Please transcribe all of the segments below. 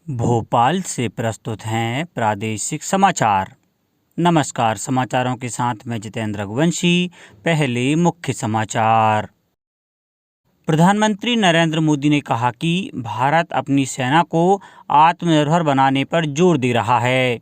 भोपाल से प्रस्तुत हैं प्रादेशिक समाचार। नमस्कार, समाचारों के साथ मैं जितेंद्र रघुवंशी। पहले मुख्य समाचार। प्रधानमंत्री नरेंद्र मोदी ने कहा कि भारत अपनी सेना को आत्मनिर्भर बनाने पर जोर दे रहा है।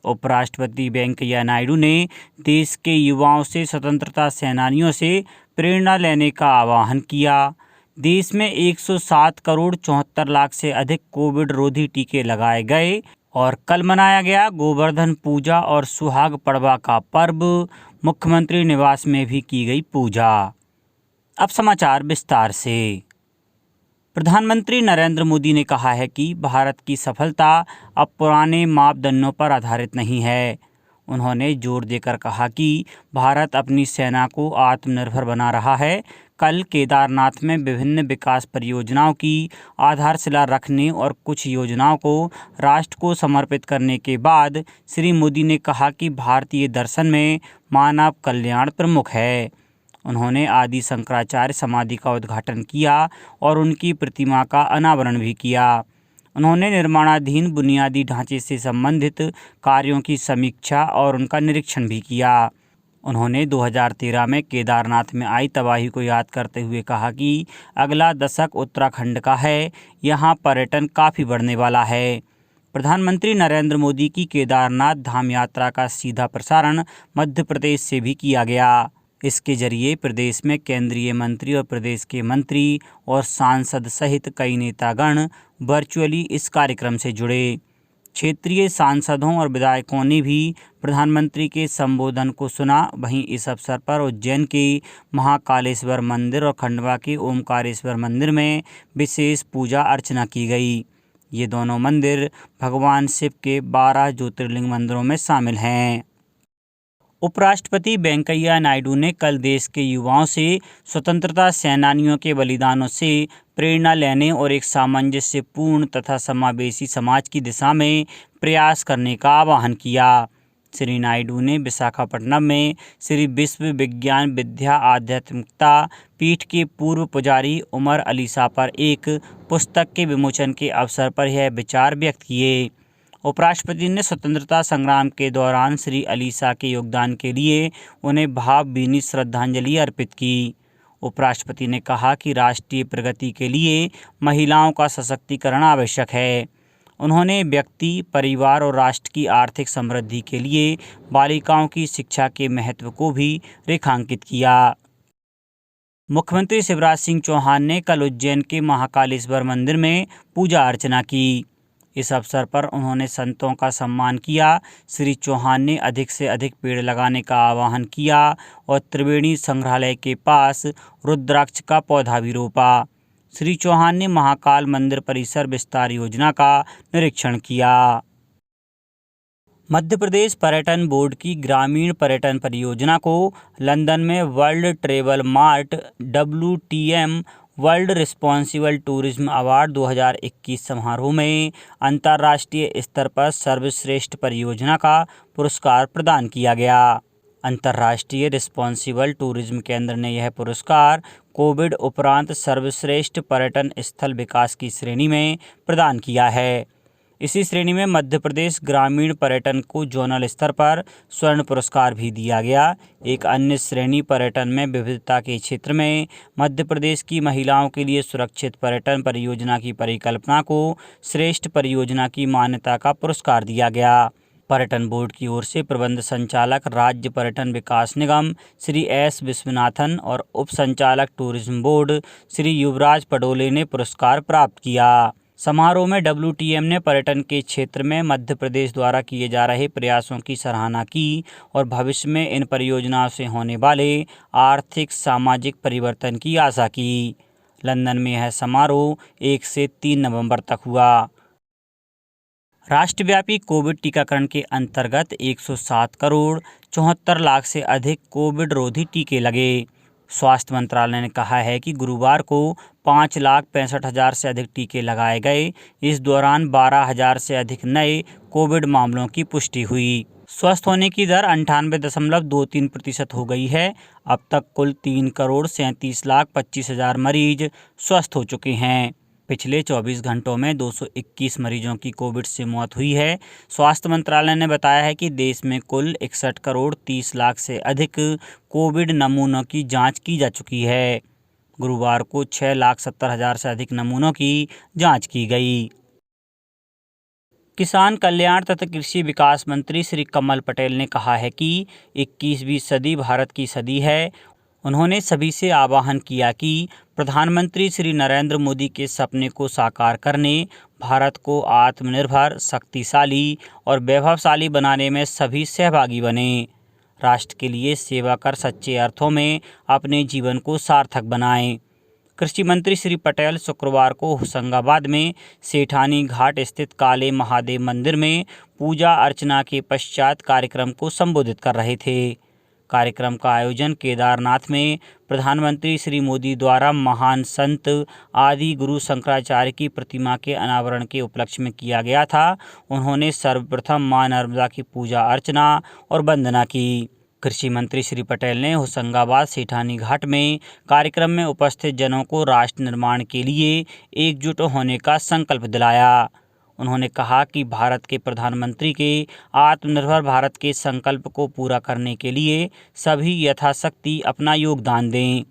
उपराष्ट्रपति वेंकैया नायडू ने देश के युवाओं से स्वतंत्रता सेनानियों से प्रेरणा लेने का आह्वान किया। देश में 107 करोड़ 74 लाख से अधिक कोविड रोधी टीके लगाए गए और कल मनाया गया गोवर्धन पूजा और सुहाग पड़वा का पर्व। मुख्यमंत्री निवास में भी की गई पूजा। अब समाचार विस्तार से। प्रधानमंत्री नरेंद्र मोदी ने कहा है कि भारत की सफलता अब पुराने मापदंडों पर आधारित नहीं है। उन्होंने जोर देकर कहा कि भारत अपनी सेना को आत्मनिर्भर बना रहा है। कल केदारनाथ में विभिन्न विकास परियोजनाओं की आधारशिला रखने और कुछ योजनाओं को राष्ट्र को समर्पित करने के बाद श्री मोदी ने कहा कि भारतीय दर्शन में मानव कल्याण प्रमुख है। उन्होंने आदि शंकराचार्य समाधि का उद्घाटन किया और उनकी प्रतिमा का अनावरण भी किया। उन्होंने निर्माणाधीन बुनियादी ढांचे से संबंधित कार्यों की समीक्षा और उनका निरीक्षण भी किया। उन्होंने 2013 में केदारनाथ में आई तबाही को याद करते हुए कहा कि अगला दशक उत्तराखंड का है, यहाँ पर्यटन काफ़ी बढ़ने वाला है। प्रधानमंत्री नरेंद्र मोदी की केदारनाथ धाम यात्रा का सीधा प्रसारण मध्य प्रदेश से भी किया गया। इसके जरिए प्रदेश में केंद्रीय मंत्री और प्रदेश के मंत्री और सांसद सहित कई नेतागण वर्चुअली इस कार्यक्रम से जुड़े। क्षेत्रीय सांसदों और विधायकों ने भी प्रधानमंत्री के संबोधन को सुना। वहीं इस अवसर पर उज्जैन के महाकालेश्वर मंदिर और खंडवा के ओमकारेश्वर मंदिर में विशेष पूजा अर्चना की गई। ये दोनों मंदिर भगवान शिव के 12 ज्योतिर्लिंग मंदिरों में शामिल हैं। उपराष्ट्रपति वेंकैया नायडू ने कल देश के युवाओं से स्वतंत्रता सेनानियों के बलिदानों से प्रेरणा लेने और एक सामंजस्यपूर्ण तथा समावेशी समाज की दिशा में प्रयास करने का आह्वान किया। श्री नायडू ने विशाखापट्टनम में श्री विश्व विज्ञान विद्या आध्यात्मिकता पीठ के पूर्व पुजारी उमर अली शाह पर एक पुस्तक के विमोचन के अवसर पर यह विचार व्यक्त किए। उपराष्ट्रपति ने स्वतंत्रता संग्राम के दौरान श्री अली शाह के योगदान के लिए उन्हें भावभीनी श्रद्धांजलि अर्पित की। उपराष्ट्रपति ने कहा कि राष्ट्रीय प्रगति के लिए महिलाओं का सशक्तिकरण आवश्यक है। उन्होंने व्यक्ति, परिवार और राष्ट्र की आर्थिक समृद्धि के लिए बालिकाओं की शिक्षा के महत्व को भी रेखांकित किया। मुख्यमंत्री शिवराज सिंह चौहान ने कल उज्जैन के महाकालेश्वर मंदिर में पूजा अर्चना की। इस अवसर पर उन्होंने संतों का सम्मान किया। श्री चौहान ने अधिक से अधिक पेड़ लगाने का आह्वान किया और त्रिवेणी संग्रहालय के पास रुद्राक्ष का पौधा भी रोपा। श्री चौहान ने महाकाल मंदिर परिसर विस्तार योजना का निरीक्षण किया। मध्य प्रदेश पर्यटन बोर्ड की ग्रामीण पर्यटन परियोजना को लंदन में world travel mart WTM world responsible tourism award 2021 समारोह में अंतर्राष्ट्रीय स्तर पर सर्वश्रेष्ठ परियोजना का पुरस्कार प्रदान किया गया। अंतर्राष्ट्रीय रिस्पॉन्सिबल टूरिज्म केंद्र ने यह पुरस्कार कोविड उपरांत सर्वश्रेष्ठ पर्यटन स्थल विकास की श्रेणी में प्रदान किया है। इसी श्रेणी में मध्य प्रदेश ग्रामीण पर्यटन को जोनल स्तर पर स्वर्ण पुरस्कार भी दिया गया। एक अन्य श्रेणी पर्यटन में विविधता के क्षेत्र में मध्य प्रदेश की महिलाओं के लिए सुरक्षित पर्यटन परियोजना की परिकल्पना को श्रेष्ठ परियोजना की मान्यता का पुरस्कार दिया गया। पर्यटन बोर्ड की ओर से प्रबंध संचालक राज्य पर्यटन विकास निगम श्री S विश्वनाथन और उप संचालक टूरिज्म बोर्ड श्री युवराज पडोले ने पुरस्कार प्राप्त किया। समारोह में WTM ने पर्यटन के क्षेत्र में मध्य प्रदेश द्वारा किए जा रहे प्रयासों की सराहना की और भविष्य में इन परियोजनाओं से होने वाले आर्थिक सामाजिक परिवर्तन की आशा की। लंदन में यह समारोह 1 से 3 नवंबर तक हुआ। राष्ट्रव्यापी कोविड टीकाकरण के अंतर्गत 107 करोड़ 74 लाख से अधिक कोविड रोधी टीके लगे। स्वास्थ्य मंत्रालय ने कहा है कि गुरुवार को 5,65,000 से अधिक टीके लगाए गए। इस दौरान 12,000 से अधिक नए कोविड मामलों की पुष्टि हुई। स्वस्थ होने की दर 98.23% हो गई है। अब तक कुल 3,37,25,000 मरीज स्वस्थ हो चुके हैं। पिछले 24 घंटों में 221 मरीजों की कोविड से मौत हुई है। स्वास्थ्य मंत्रालय ने बताया है कि देश में कुल 61 करोड़ 30 लाख से अधिक कोविड नमूनों की जांच की जा चुकी है। गुरुवार को 6,70,000 से अधिक नमूनों की जांच की गई। किसान कल्याण तथा कृषि विकास मंत्री श्री कमल पटेल ने कहा है कि 21वीं सदी भारत की सदी है। उन्होंने सभी से आह्वान किया कि प्रधानमंत्री श्री नरेंद्र मोदी के सपने को साकार करने, भारत को आत्मनिर्भर, शक्तिशाली और वैभवशाली बनाने में सभी सहभागी बने। राष्ट्र के लिए सेवा कर सच्चे अर्थों में अपने जीवन को सार्थक बनाएं। कृषि मंत्री श्री पटेल शुक्रवार को होशंगाबाद में सेठानी घाट स्थित काले महादेव मंदिर में पूजा अर्चना के पश्चात कार्यक्रम को संबोधित कर रहे थे। कार्यक्रम का आयोजन केदारनाथ में प्रधानमंत्री श्री मोदी द्वारा महान संत आदि गुरु शंकराचार्य की प्रतिमा के अनावरण के उपलक्ष्य में किया गया था। उन्होंने सर्वप्रथम मां नर्मदा की पूजा अर्चना और वंदना की। कृषि मंत्री श्री पटेल ने होशंगाबाद सेठानी घाट में कार्यक्रम में उपस्थित जनों को राष्ट्र निर्माण के लिए एकजुट होने का संकल्प दिलाया। उन्होंने कहा कि भारत के प्रधानमंत्री के आत्मनिर्भर भारत के संकल्प को पूरा करने के लिए सभी यथाशक्ति अपना योगदान दें,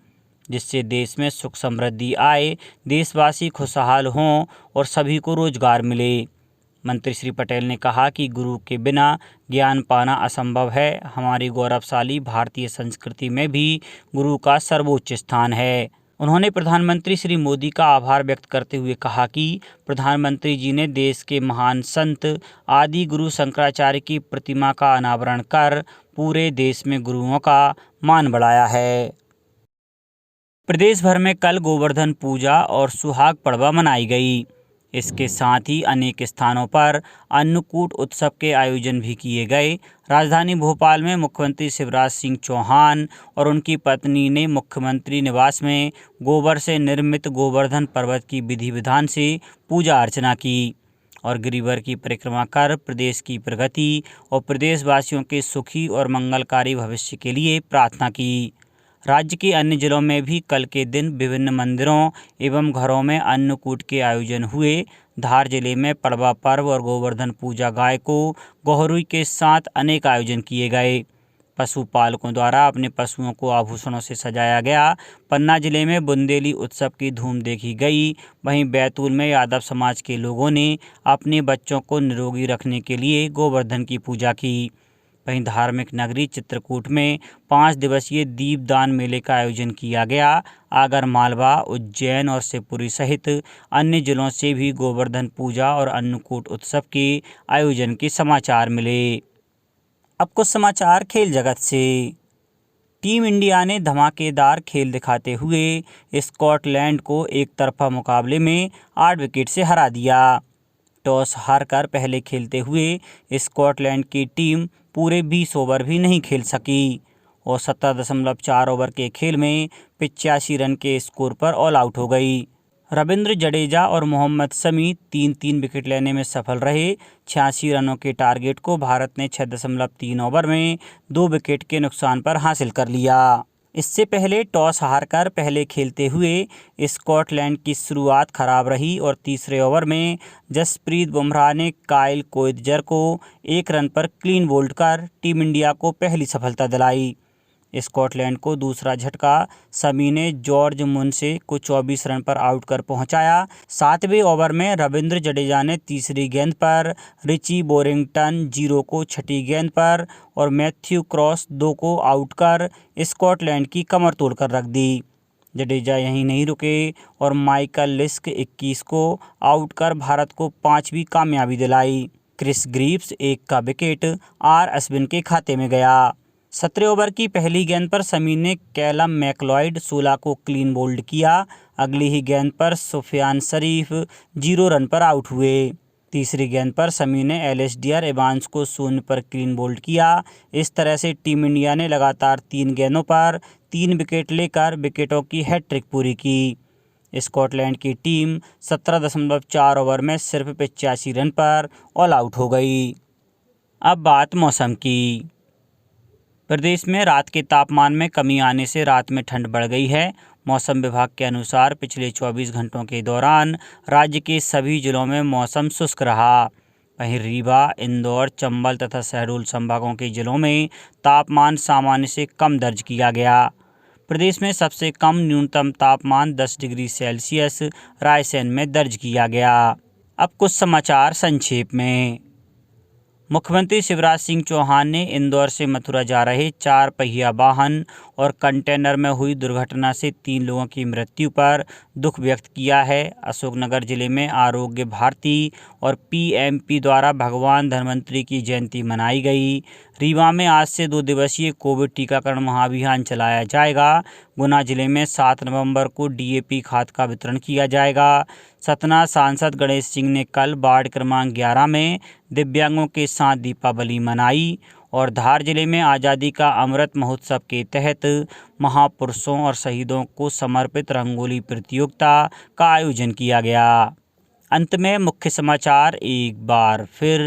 जिससे देश में सुख समृद्धि आए, देशवासी खुशहाल हों और सभी को रोजगार मिले। मंत्री श्री पटेल ने कहा कि गुरु के बिना ज्ञान पाना असंभव है। हमारी गौरवशाली भारतीय संस्कृति में भी गुरु का सर्वोच्च स्थान है। उन्होंने प्रधानमंत्री श्री मोदी का आभार व्यक्त करते हुए कहा कि प्रधानमंत्री जी ने देश के महान संत आदि गुरु शंकराचार्य की प्रतिमा का अनावरण कर पूरे देश में गुरुओं का मान बढ़ाया है। प्रदेश भर में कल गोवर्धन पूजा और सुहाग पर्व मनाई गई। इसके साथ ही अनेक स्थानों पर अन्नकूट उत्सव के आयोजन भी किए गए। राजधानी भोपाल में मुख्यमंत्री शिवराज सिंह चौहान और उनकी पत्नी ने मुख्यमंत्री निवास में गोबर से निर्मित गोवर्धन पर्वत की विधि विधान से पूजा अर्चना की और गिरिवर की परिक्रमा कर प्रदेश की प्रगति और प्रदेशवासियों के सुखी और मंगलकारी भविष्य के लिए प्रार्थना की। राज्य के अन्य जिलों में भी कल के दिन विभिन्न मंदिरों एवं घरों में अन्नकूट के आयोजन हुए। धार जिले में पड़वा पर्व और गोवर्धन पूजा गाय को गोहरुई के साथ अनेक आयोजन किए गए। पशुपालकों द्वारा अपने पशुओं को आभूषणों से सजाया गया। पन्ना जिले में बुंदेली उत्सव की धूम देखी गई। वहीं बैतूल में यादव समाज के लोगों ने अपने बच्चों को निरोगी रखने के लिए गोवर्धन की पूजा की। वहीं धार्मिक नगरी चित्रकूट में 5 दिवसीय दीपदान मेले का आयोजन किया गया। आगर मालवा, उज्जैन और शिवपुरी सहित अन्य जिलों से भी गोवर्धन पूजा और अन्नकूट उत्सव के आयोजन के समाचार मिले। अब कुछ समाचार खेल जगत से। टीम इंडिया ने धमाकेदार खेल दिखाते हुए स्कॉटलैंड को एक तरफा मुकाबले में 8 विकेट से हरा दिया। टॉस हारकर पहले खेलते हुए स्कॉटलैंड की टीम पूरे 20 ओवर भी नहीं खेल सकी और 17.4 ओवर के खेल में 85 रन के स्कोर पर ऑल आउट हो गई। रविंद्र जडेजा और मोहम्मद शमी 3-3 विकेट लेने में सफल रहे। 86 रनों के टारगेट को भारत ने 6.3 ओवर में 2 विकेट के नुकसान पर हासिल कर लिया। इससे पहले टॉस हारकर पहले खेलते हुए स्कॉटलैंड की शुरुआत खराब रही और तीसरे ओवर में जसप्रीत बुमराह ने काइल कोएत्जर को 1 रन पर क्लीन बोल्ड कर टीम इंडिया को पहली सफलता दिलाई। स्कॉटलैंड को दूसरा झटका शमी ने जॉर्ज मुनसे को 24 रन पर आउट कर पहुंचाया। 7वें ओवर में रविंद्र जडेजा ने तीसरी गेंद पर, रिची बोरिंगटन 0 को छठी गेंद पर और मैथ्यू क्रॉस 2 को आउट कर स्कॉटलैंड की कमर तोड़कर रख दी। जडेजा यहीं नहीं रुके और माइकल लिस्क 21 को आउट कर भारत को 5वीं कामयाबी दिलाई। क्रिस ग्रीव्स 1 का विकेट आर अश्विन के खाते में गया। 17 ओवर की पहली गेंद पर शमी ने कैलम मैकलॉयड 16 को क्लीन बोल्ड किया। अगली ही गेंद पर सुफियान शरीफ 0 रन पर आउट हुए। तीसरी गेंद पर शमी ने एलिस्डियर एवांस को 0 पर क्लीन बोल्ड किया। इस तरह से टीम इंडिया ने लगातार 3 गेंदों पर 3 विकेट लेकर विकेटों की हैट्रिक पूरी की। स्कॉटलैंड की टीम 17.4 ओवर में सिर्फ 85 रन पर ऑल आउट हो गई। अब बात मौसम की। प्रदेश में रात के तापमान में कमी आने से रात में ठंड बढ़ गई है। मौसम विभाग के अनुसार पिछले 24 घंटों के दौरान राज्य के सभी जिलों में मौसम शुष्क रहा। वहीं रीवा, इंदौर, चंबल तथा शहडोल संभागों के जिलों में तापमान सामान्य से कम दर्ज किया गया। प्रदेश में सबसे कम न्यूनतम तापमान 10 डिग्री सेल्सियस रायसेन में दर्ज किया गया। अब कुछ समाचार संक्षेप में। मुख्यमंत्री शिवराज सिंह चौहान ने इंदौर से मथुरा जा रहे 4 पहिया वाहन और कंटेनर में हुई दुर्घटना से 3 लोगों की मृत्यु पर दुख व्यक्त किया है। अशोकनगर जिले में आरोग्य भारती और पीएमपी द्वारा भगवान धन्वंतरी की जयंती मनाई गई। रीवा में आज से 2 दिवसीय कोविड टीकाकरण महाअभियान चलाया जाएगा। गुना जिले में 7 नवंबर को डीएपी खाद का वितरण किया जाएगा। सतना सांसद गणेश सिंह ने कल वार्ड क्रमांक 11 में दिव्यांगों के साथ दीपावली मनाई। और धार जिले में आज़ादी का अमृत महोत्सव के तहत महापुरुषों और शहीदों को समर्पित रंगोली प्रतियोगिता का आयोजन किया गया। अंत में मुख्य समाचार एक बार फिर।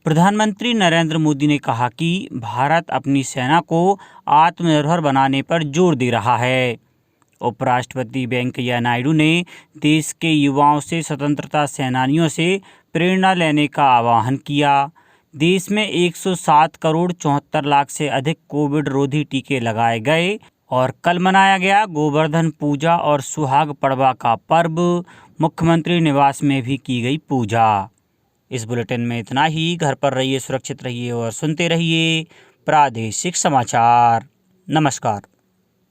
प्रधानमंत्री नरेंद्र मोदी ने कहा कि भारत अपनी सेना को आत्मनिर्भर बनाने पर जोर दे रहा है। उपराष्ट्रपति वेंकैया नायडू ने देश के युवाओं से स्वतंत्रता सेनानियों से प्रेरणा लेने का आह्वान किया। देश में 107 करोड़ 74 लाख से अधिक कोविड रोधी टीके लगाए गए और कल मनाया गया गोवर्धन पूजा और सुहाग पड़वा का पर्व। मुख्यमंत्री निवास में भी की गई पूजा। इस बुलेटिन में इतना ही। घर पर रहिए, सुरक्षित रहिए और सुनते रहिए प्रादेशिक समाचार। नमस्कार।